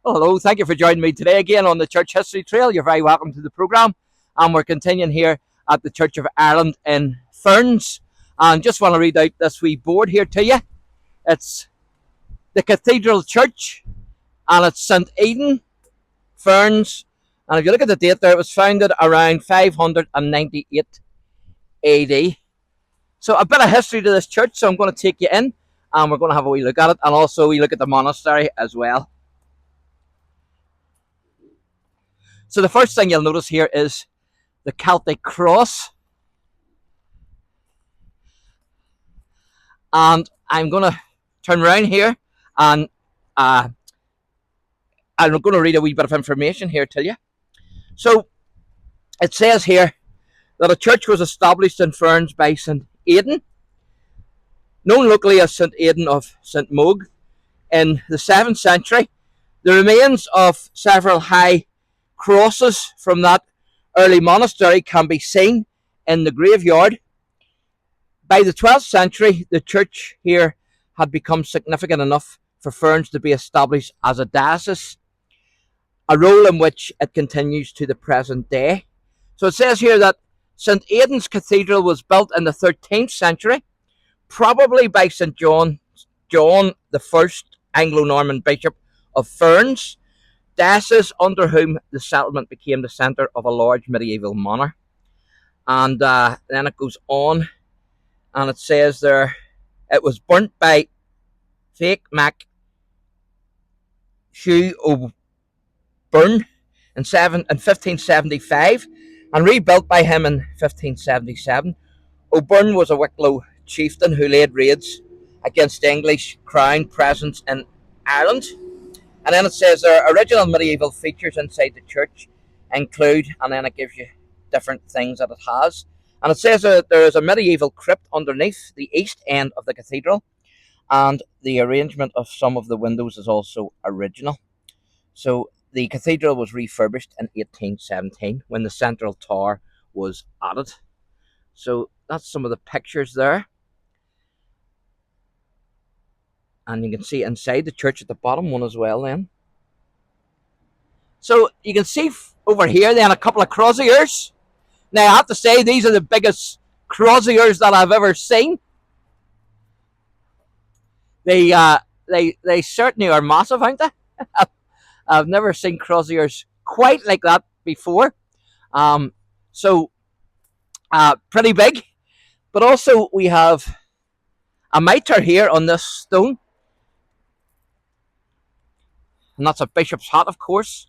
Well, hello, thank you for joining me today again on the Church History Trail. You're very welcome to the programme. And we're continuing here at the Church of Ireland in FERNS. And just want to read out this wee board here to you. It's the Cathedral Church, and it's St. Eden, FERNS. And if you look at the date there, it was founded around 598 AD. So a bit of history to this church, so I'm going to take you in, and we're going to have a wee look at it, and also a wee look at the monastery as well. So the first thing you'll notice here is the Celtic cross. And I'm going to turn around here and I'm going to read a wee bit of information here to you. So it says here that a church was established in FERNS by St. Eden, known locally as St. Eden of St. Mogue, in the 7th century. The remains of several high crosses from that early monastery can be seen in the graveyard. By the 12th century, the church here had become significant enough for FERNS to be established as a diocese, a role in which it continues to the present day. So it says here that St. Aidan's Cathedral was built in the 13th century, probably by St. John the First, Anglo-Norman Bishop of FERNS, diocese under whom the settlement became the centre of a large medieval manor. And then it goes on, and it says there, it was burnt by Fake Mac Hugh O'Byrne in 1575 and rebuilt by him in 1577. O'Byrne was a Wicklow chieftain who laid raids against the English crown presence in Ireland. And then it says there, original medieval features inside the church include, and then it gives you different things that it has. And it says that there is a medieval crypt underneath the east end of the cathedral, and the arrangement of some of the windows is also original. So the cathedral was refurbished in 1817 when the central tower was added. So that's some of the pictures there. And you can see inside the church at the bottom one as well then. So you can see over here then a couple of croziers. Now I have to say these are the biggest croziers that I've ever seen. They certainly are massive, aren't they? I've never seen croziers quite like that before. Pretty big. But also we have a mitre here on this stone. And that's a bishop's hat, of course.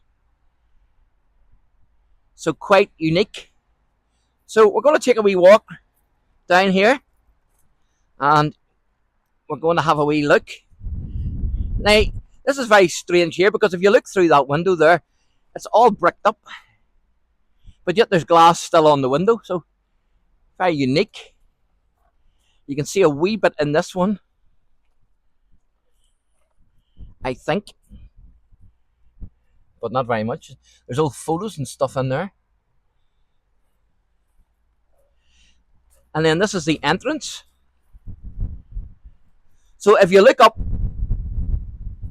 So quite unique. So we're going to take a wee walk down here. And we're going to have a wee look. Now, this is very strange here because if you look through that window there, it's all bricked up. But yet there's glass still on the window. So very unique. You can see a wee bit in this one, I think. But not very much. There's old photos and stuff in there. And then this is the entrance. So if you look up,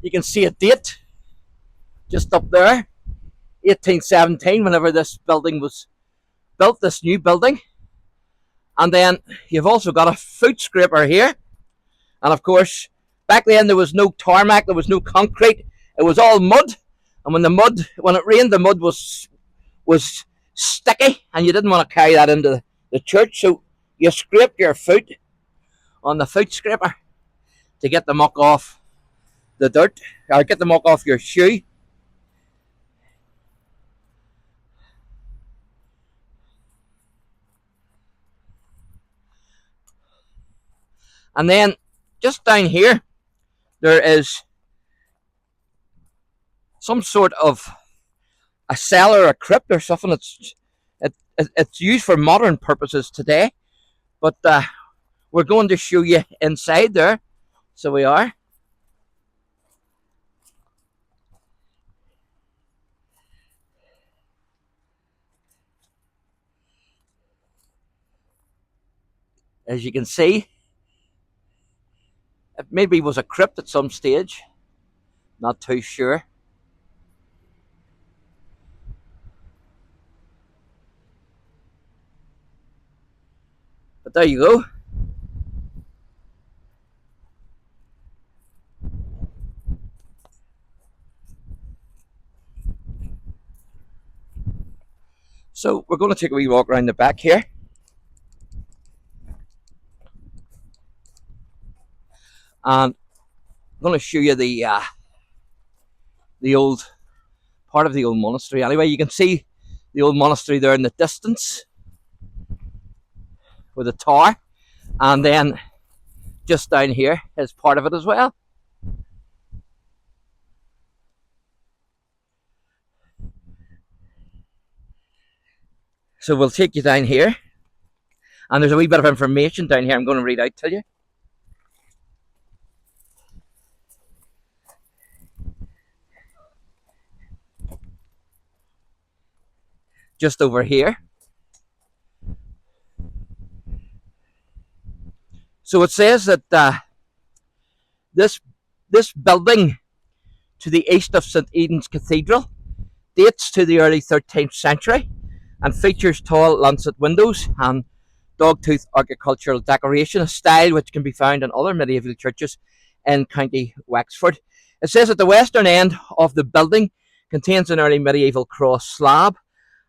you can see a date just up there, 1817, whenever this building was built, this new building. And then you've also got a foot scraper here. And of course, back then there was no tarmac, there was no concrete, it was all mud. And when it rained, the mud was sticky, and you didn't want to carry that into the church, so you scraped your foot on the foot scraper to get the muck off the dirt, or get the muck off your shoe. And then just down here, there is some sort of a cellar, a crypt, or something. It's used for modern purposes today, but we're going to show you inside there. So we are. As you can see, it maybe was a crypt at some stage. Not too sure. But there you go. So we're going to take a wee walk around the back here. And I'm going to show you the old part of the old monastery. Anyway, you can see the old monastery there in the distance with the tower, and then just down here is part of it as well. So we'll take you down here, and there's a wee bit of information down here I'm going to read out to you. Just over here. So it says that this building to the east of St Eden's Cathedral dates to the early 13th century and features tall lancet windows and dogtooth architectural decoration, a style which can be found in other medieval churches in County Wexford. It says that the western end of the building contains an early medieval cross slab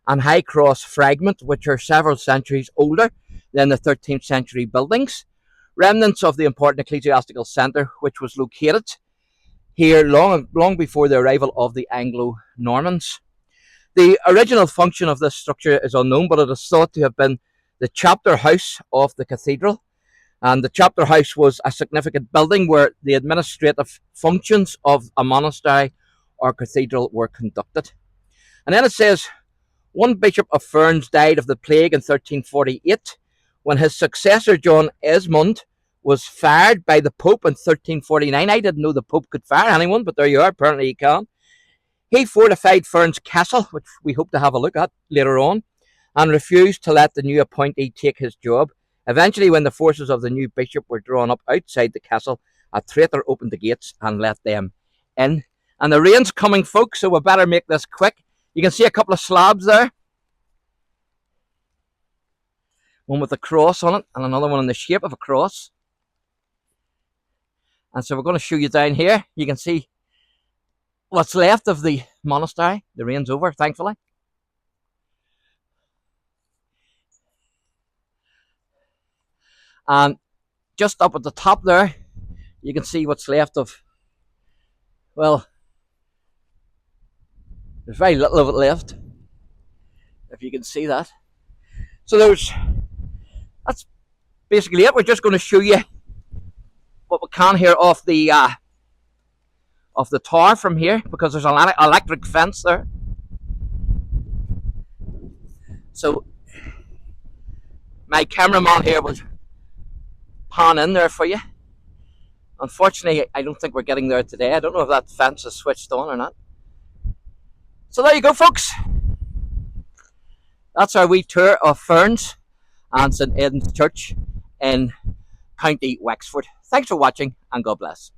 and high cross fragment, which are several centuries older than the 13th century buildings. Remnants of the important ecclesiastical centre, which was located here long before the arrival of the Anglo-Normans. The original function of this structure is unknown, but it is thought to have been the chapter house of the cathedral. And the chapter house was a significant building where the administrative functions of a monastery or cathedral were conducted. And then it says, one Bishop of FERNS died of the plague in 1348, when his successor, John Esmond, was fired by the Pope in 1349. I didn't know the Pope could fire anyone, but there you are, apparently he can. He fortified FERNS Castle, which we hope to have a look at later on, and refused to let the new appointee take his job. Eventually, when the forces of the new bishop were drawn up outside the castle, a traitor opened the gates and let them in. And the rain's coming, folks, so we better make this quick. You can see a couple of slabs there. One with a cross on it and another one in the shape of a cross. And so we're going to show you down here. You can see what's left of the monastery. The rain's over, thankfully. And just up at the top there, you can see what's left of, well, there's very little of it left, if you can see that. So that's basically it. We're just going to show you what we can here off the tower from here, because there's an electric fence there. So my cameraman here will pan in there for you. Unfortunately, I don't think we're getting there today. I don't know if that fence is switched on or not. So there you go, folks. That's our wee tour of FERNS and St Eden's Church in County Wexford. Thanks for watching, and God bless.